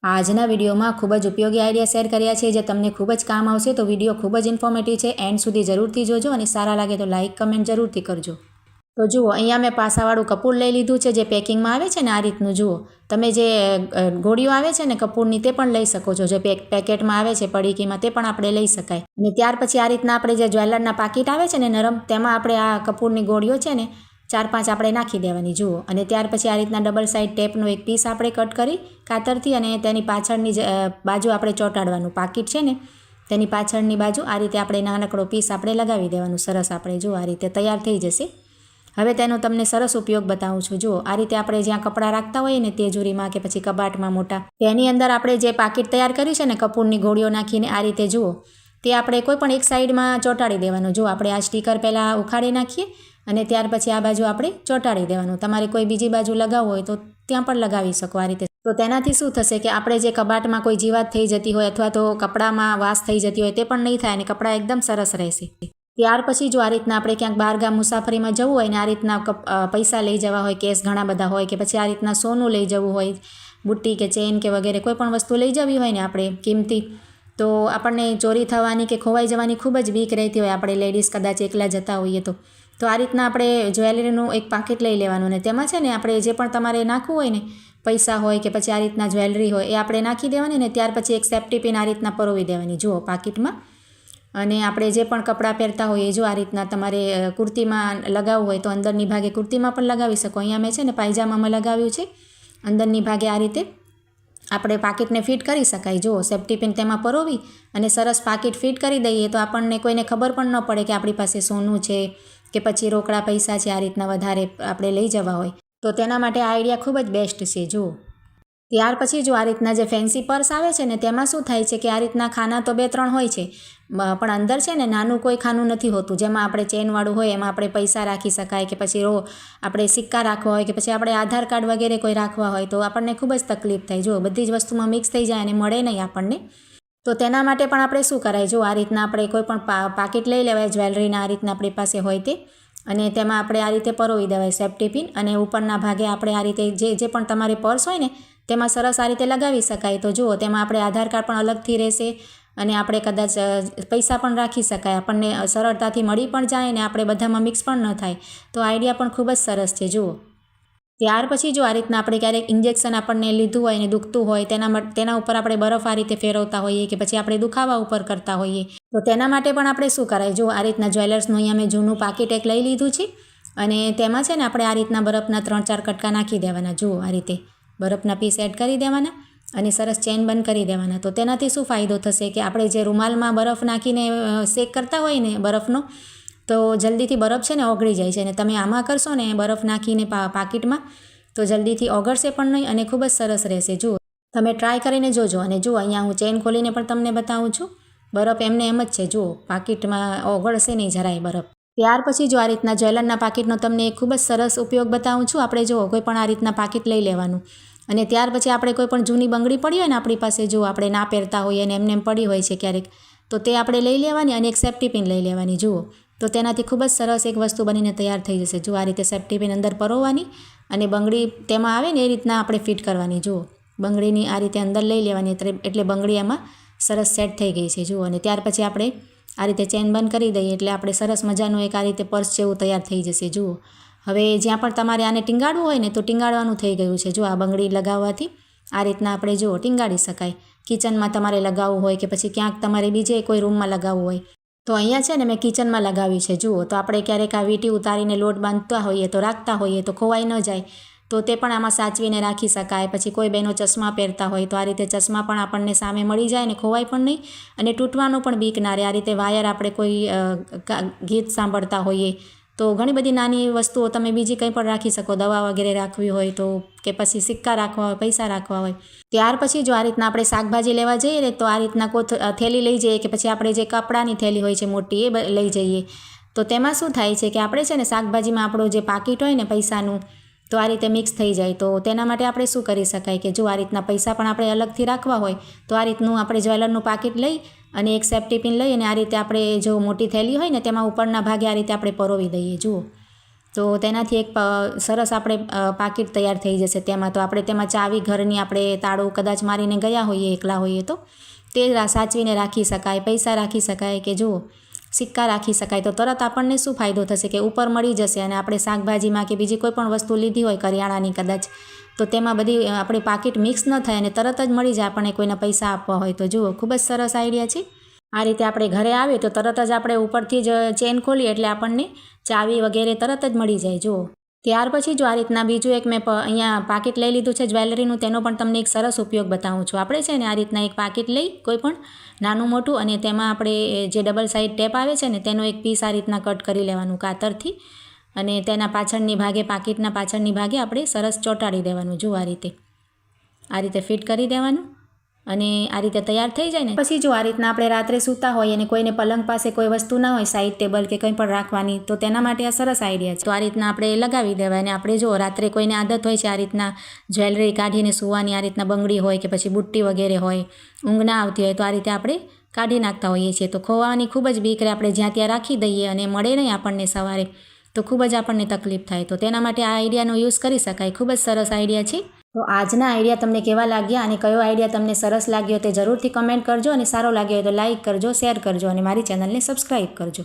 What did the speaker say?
આજના વિડીયોમાં ખૂબ જ ઉપયોગી આઈડિયા શેર કર્યા છે જે તમને ખૂબ જ કામ આવશે, તો વિડીયો ખૂબ જ ઇન્ફોર્મેટિવ છે, એન્ડ સુધી જરૂરથી જોજો અને સારા લાગે તો લાઇક કમેન્ટ જરૂરથી કરજો। તો જુઓ, અહીંયા મેં પાસાવાળું કપૂર લઈ લીધું છે જે પેકિંગમાં આવે છે ને આ રીતનું। જુઓ, તમે જે ગોળીઓ આવે છે ને કપૂરની તે પણ લઈ શકો છો, જે પેકેટમાં આવે છે પડીકીમાં તે પણ આપણે લઈ શકાય। અને ત્યાર પછી આ રીતના આપણે જે જ્વેલરના પાકીટ આવે છે ને નરમ, તેમાં આપણે આ કપૂરની ગોળીઓ છે ને 4-5 આપણે નાખી દેવાની। જુઓ, અને ત્યાર પછી આ રીતના ડબલ સાઇડ ટેપનો એક પીસ આપણે કટ કરી કાતરથી અને તેની પાછળની બાજુ આપણે ચોંટાડવાનું પાકીટ છે ને તેની પાછળની બાજુ આ રીતે આપણે નાનકડો પીસ આપણે લગાવી દેવાનું। સરસ આપણે જુઓ આ રીતે તૈયાર થઈ જશે। હવે તેનો તમને સરસ ઉપયોગ બતાવું છું। જુઓ, આ રીતે આપણે જ્યાં કપડાં રાખતા હોઈએ ને તિજોરીમાં કે પછી કબાટમાં મોટા, તેની અંદર આપણે જે પાકીટ તૈયાર કર્યું છે ને કપૂરની ગોળીઓ નાખીને આ રીતે જુઓ, તે આપણે કોઈ પણ એક સાઈડમાં ચોંટાડી દેવાનું। જો આપણે આ સ્ટીકર પહેલાં ઉખાડી નાખીએ અને ત્યાર પછી આ બાજુ આપણે ચોંટાડી દેવાનું। તમારે કોઈ બીજી બાજુ લગાવવું હોય તો ત્યાં પણ લગાવી શકો આ રીતે। તો તેનાથી શું થશે કે આપણે જે કબાટમાં કોઈ જીવાત થઈ જતી હોય અથવા તો કપડામાં વાસ થઈ જતી હોય તે પણ નહીં થાય અને કપડાં એકદમ સરસ રહેશે। ત્યાર પછી જો આ રીતના આપણે ક્યાંક બહારગામ મુસાફરીમાં જવું હોય ને આ રીતના પૈસા લઈ જવા હોય, કેસ ઘણા બધા હોય, કે પછી આ રીતના સોનું લઈ જવું હોય, બુટ્ટી કે ચેન કે વગેરે કોઈ પણ વસ્તુ લઈ જવી હોય ને આપણે કિંમતી, તો આપણને ચોરી થવાની કે ખોવાઈ જવાની ખૂબ જ બીક રહેતી હોય, આપણે લેડીઝ કદાચ એકલા જતા હોઈએ તો આ રીતના આપણે જ્વેલરીનું એક પાકીટ લઈ લેવાનું ને તેમાં છે ને આપણે જે પણ તમારે નાખવું હોય ને પૈસા હોય કે પછી આ રીતના જ્વેલરી હોય એ આપણે નાખી દેવાની ને ત્યાર પછી એક સેફ્ટી પિન આ રીતના પરોવી દેવાની જુઓ પાકીટમાં। અને આપણે જે પણ કપડાં પહેરતા હોઈએ, જો આ રીતના તમારે કુર્તીમાં લગાવવું હોય તો અંદરની ભાગે કુર્તીમાં પણ લગાવી શકો। અહીંયા મેં છે ને પાયજામામાં લગાવ્યું છે, અંદરની ભાગે આ રીતે આપણે પાકીટને ફિટ કરી શકાય। જુઓ, સેફ્ટી પિન તેમાં પરોવી અને સરસ પાકીટ ફિટ કરી દઈએ તો આપણને કોઈને ખબર પણ ન પડે કે આપણી પાસે સોનું છે કે પછી રોકડા પૈસા છે આ રીતના વધારે આપણે લઈ જવા હોય, તો તેના માટે આ આઈડિયા ખૂબ જ બેસ્ટ છે। જુઓ, ત્યાર પછી જો આ રીતના જે ફેન્સી પર્સ આવે છે ને તેમાં શું થાય છે કે આ રીતના ખાના તો 2-3 હોય છે, પણ અંદર છે ને નાનું કોઈ ખાનું નથી હોતું જેમાં આપણે ચેનવાળું હોય, એમાં આપણે પૈસા રાખી શકાય કે પછી આપણે સિક્કા રાખવા હોય કે પછી આપણે આધાર કાર્ડ વગેરે કોઈ રાખવા હોય તો આપણને ખૂબ જ તકલીફ થાય। જો બધી જ વસ્તુમાં મિક્સ થઈ જાય અને મળે નહીં આપણને, તો તેના માટે પણ આપણે શું કરાય, જો આ રીતના આપણે કોઈ પણ પાકીટ લઈ લેવાય જ્વેલરીના આ રીતના આપણી પાસે હોય તે, અને તેમાં આપણે આ રીતે પરોવી દેવાય સેફ્ટી પિન, અને ઉપરના ભાગે આપણે આ રીતે જે પણ તમારે પર્સ હોય ને તેમાં સરસ આ રીતે લગાવી શકાય। તો જુઓ, તેમાં આપણે આધાર કાર્ડ પણ અલગથી રહેશે અને આપણે કદાચ પૈસા પણ રાખી શકાય, આપણને સરળતાથી મળી પણ જાય અને આપણે બધામાં મિક્સ પણ ન થાય, તો આઈડિયા પણ ખૂબ જ સરસ છે। જુઓ, ત્યાર પછી જો આ રીતના આપણે ક્યારેક ઇન્જેક્શન આપણને લીધું હોય ને દુખતું હોય તેના ઉપર આપણે બરફ આ રીતે ફેરવતા હોઈએ કે પછી આપણે દુખાવા ઉપર કરતા હોઈએ, તો તેના માટે પણ આપણે શું કરાય, જો આ રીતના જ્વેલર્સનું અહીંયા મેં જૂનું પાકીટ એક લઈ લીધું છે અને તેમાં છે ને આપણે આ રીતના બરફના 3-4 કટકા નાખી દેવાના। જુઓ, આ રીતે બરફના પીસ એડ કરી દેવાના અને સરસ ચેન બંધ કરી દેવાના। તો તેનાથી શું ફાયદો થશે કે આપણે જે રૂમાલમાં બરફ નાખીને શેક કરતા હોય ને બરફનો, તો જલ્દીથી બરફ છે ને ઓગળી જાય છે, અને તમે આમાં કરશો ને બરફ નાખીને પાકીટમાં તો જલ્દીથી ઓગળશે પણ નહીં અને ખૂબ જ સરસ રહેશે। જુઓ, તમે ટ્રાય કરીને જોજો। અને જુઓ, અહીંયા હું ચેન ખોલીને પણ તમને બતાવું છું, બરફ એમને એમ જ છે, જુઓ પાકીટમાં ઓગળશે નહીં જરાય બરફ। ત્યાર પછી જો આ રીતના જ્વેલરના પાકીટનો તમને ખૂબ જ સરસ ઉપયોગ બતાવું છું। આપણે જુઓ, કોઈ પણ આ રીતના પાકીટ લઈ લેવાનું અને ત્યાર પછી આપણે કોઈ પણ જૂની બંગડી પડી હોય ને આપણી પાસે, જો આપણે ના પહેરતા હોઈએ અને એમને એમ પડી હોય છે ક્યારેક, તો તે આપણે લઈ લેવાની અને એક સેફ્ટી પિન લઈ લેવાની। જુઓ, તો તેનાથી ખૂબ જ સરસ એક વસ્તુ બનીને તૈયાર થઈ જશે। જો આ રીતે સેફ્ટી પિન અંદર પરોવવાની અને બંગડી તેમાં આવે ને એ રીતના આપણે ફિટ કરવાની। જુઓ, બંગડીની આ રીતે અંદર લઈ લેવાની એટલે બંગડી એમાં સરસ સેટ થઈ ગઈ છે। જુઓ, અને ત્યાર પછી આપણે આ રીતે ચેન બંધ કરી દઈએ એટલે આપણે સરસ મજાનું એક આ રીતે પર્સ જેવું તૈયાર થઈ જશે। જુઓ, હવે જ્યાં પણ તમારે આને ટીંગાડવું હોય ને તો ટીંગાડવાનું થઈ ગયું છે। જો આ બંગડી લગાવવાથી આ રીતના આપણે જુઓ ટીંગાડી શકાય, કિચનમાં તમારે લગાવવું હોય કે પછી ક્યાંક તમારે બીજે કોઈ રૂમમાં લગાવવું હોય, તો અહીંયા છે ને મેં કિચનમાં લગાવી છે। જુઓ, તો આપણે ક્યારેક આ વીંટી ઉતારીને લોટ બાંધતા હોઈએ તો રાખતા હોઈએ તો ખોવાઈ ન જાય, તો તે પણ આમાં સાચવીને રાખી શકાય। પછી કોઈ બહેનો ચશ્મા પહેરતા હોય તો આ રીતે ચશ્મા પણ આપણને સામે મળી જાય ને ખોવાય પણ નહીં અને તૂટવાનું પણ બીક ના રહે। આ રીતે વાયર આપણે કોઈ ગીત સાંભળતા હોઈએ તો ઘણી બધી નાની વસ્તુઓ તમે બીજી કંઈ પણ રાખી શકો, દવા વગેરે રાખવી હોય તો, કે પછી સિક્કા રાખવા હોય, પૈસા રાખવા હોય। ત્યાર પછી જો આ રીતના આપણે શાકભાજી લેવા જઈએ ને તો આ રીતના કોઈ થેલી લઈ જઈએ કે પછી આપણે જે કપડાની થેલી હોય છે મોટી એ લઈ જઈએ, તો તેમાં શું થાય છે કે આપણે છે ને શાકભાજીમાં આપણું જે પાકીટ હોય ને પૈસાનું, તો આ રીતે મિક્સ થઈ જાય। તો તેના માટે આપણે શું કરી શકાય કે જો આ રીતના પૈસા પણ આપણે અલગથી રાખવા હોય તો આ રીતનું આપણે જ્વેલરનું પાકીટ લઈ અને એક સેફ્ટી પિન લઈ અને આ રીતે આપણે જો મોટી થેલી હોય ને તેમાં ઉપરના ભાગે આ રીતે આપણે પરોવી દઈએ। જુઓ, તો તેનાથી એક સરસ આપણે પાકીટ તૈયાર થઈ જશે. તેમાં તો આપણે તેમાં ચાવી ઘરની આપણે તાળું કદાચ મારીને ગયા હોઈએ, એકલા હોઈએ તો તે સાચવીને રાખી શકાય, પૈસા રાખી શકાય કે જુઓ સિક્કા રાખી શકાય. તો તરત આપણને શું ફાયદો થશે કે ઉપર મળી જશે અને આપણે શાકભાજીમાં કે બીજી કોઈ પણ વસ્તુ લીધી હોય કરિયાણાની કદાચ, તો તેમાં બધી આપણી પાકીટ મિક્સ ન થાય અને તરત જ મળી જાય આપણને કોઈને પૈસા આપવા હોય. તો જુઓ ખૂબ જ સરસ આઈડિયા છે. આ રીતે આપણે ઘરે આવીએ તો તરત જ આપણે ઉપરથી જ ચેન ખોલીએ એટલે આપણને ચાવી વગેરે તરત જ મળી જાય. જુઓ ત્યાર પછી જો આ રીતના બીજું એક મેં અહીંયા પાકીટ લઈ લીધું છે જ્વેલરીનું, તેનો પણ તમને એક સરસ ઉપયોગ બતાવું છું. આપણે છે ને આ રીતના એક પાકીટ લઈ કોઈ પણ નાનું મોટું, અને તેમાં આપણે જે ડબલ સાઇડ ટેપ આવે છે ને તેનો એક પીસ આ રીતના કટ કરી લેવાનું કાતરથી, અને તેના પાછળની ભાગે પાકીટના પાછળની ભાગે આપણે સરસ ચોંટાડી દેવાનું. જુઓ આ રીતે ફિટ કરી દેવાનું અને આ રીતે તૈયાર થઈ જાય ને પછી જો આ રીતના આપણે રાત્રે સૂતા હોય અને કોઈને પલંગ પાસે કોઈ વસ્તુ ના હોય, સાઈડ ટેબલ કે કંઈ પણ રાખવાની, તો તેના માટે આ સરસ આઈડિયા છે. તો આ રીતના આપણે લગાવી દેવાય અને આપણે જો રાત્રે કોઈને આદત હોય છે આ રીતના જ્વેલરી કાઢીને સૂવાની, આ રીતના બંગડી હોય કે પછી બુટ્ટી વગેરે હોય, ઊંઘ ના આવતી હોય તો આ રીતે આપણે કાઢી નાખતા હોઈએ છીએ. તો ખોવાની ખૂબ જ બીક રહે, આપણે જ્યાં ત્યાં રાખી દઈએ અને મળે નહીં આપણને સવારે તો ખૂબ જ આપણને તકલીફ થાય. તો તેના માટે આ આઈડિયાનો યુઝ કરી શકાય. ખૂબ જ સરસ આઈડિયા છે. તો આજના આઈડિયા તમને કેવા લાગ્યા અને કયો આઈડિયા તમને સરસ લાગ્યો તે જરૂરથી કમેન્ટ કરજો, અને સારો લાગ્યો હોય તો લાઇક કરજો, શેર કરજો અને મારી ચેનલને સબસ્ક્રાઈબ કરજો.